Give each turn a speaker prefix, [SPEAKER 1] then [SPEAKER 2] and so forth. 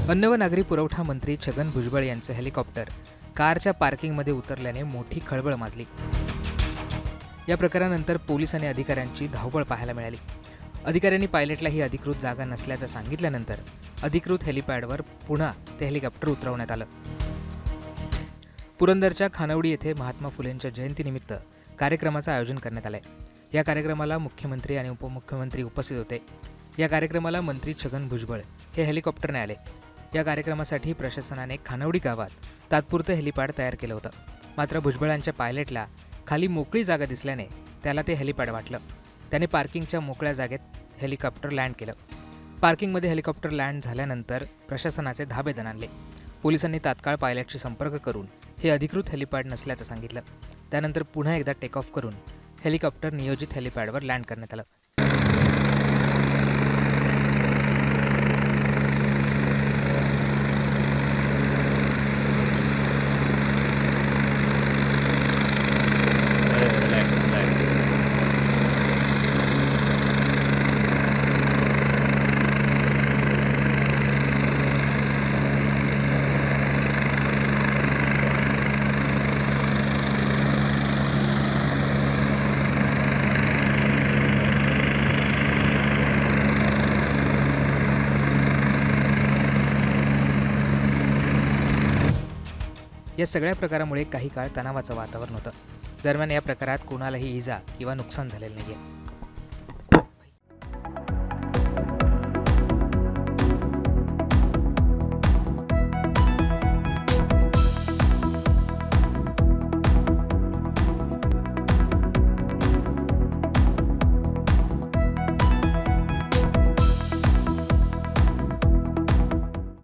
[SPEAKER 1] अन्न व नागरी पुरवठा मंत्री छगन भुजबळ यांचे हेलिकॉप्टर कारच्या पार्किंगमध्ये उतरल्याने मोठी खळबळ माजली. या प्रकारानंतर पोलीस आणि अधिकाऱ्यांची धावपळ पाहायला मिळाली. अधिकाऱ्यांनी पायलटला ही अधिकृत जागा नसल्याचं सांगितल्यानंतर अधिकृत हेलिपॅडवर पुन्हा ते हेलिकॉप्टर उतरवण्यात आलं. पुरंदरच्या खानावडी येथे महात्मा फुलेंच्या जयंतीनिमित्त कार्यक्रमाचं आयोजन करण्यात आलंय. या कार्यक्रमाला मुख्यमंत्री आणि उपमुख्यमंत्री उपस्थित होते. या कार्यक्रमाला मंत्री छगन भुजबळ हे हेलिकॉप्टरने आले. या कार्यक्रमासाठी प्रशासनाने खानावडी गावात तात्पुरतं हेलिपॅड तयार केलं होतं. मात्र भुजबळांच्या पायलटला खाली मोकळी जागा दिसल्याने त्याला ते हेलिपॅड वाटलं. त्याने पार्किंगच्या मोकळ्या जागेत हेलिकॉप्टर लँड केलं. पार्किंगमध्ये हेलिकॉप्टर लँड झाल्यानंतर प्रशासनाचे धाबे दणाणले. पोलिसांनी तात्काळ पायलटशी संपर्क करून हे अधिकृत हेलिपॅड नसल्याचं सांगितलं. त्यानंतर पुन्हा एकदा टेक ऑफ करून हेलिकॉप्टर नियोजित हेलिपॅडवर लँड करण्यात आलं. या सगळ्या प्रकारामुळे काही काळ तणावाचं वातावरण होतं. दरम्यान या प्रकारात कोणालाही इजा किंवा नुकसान झालेलं नाहीये.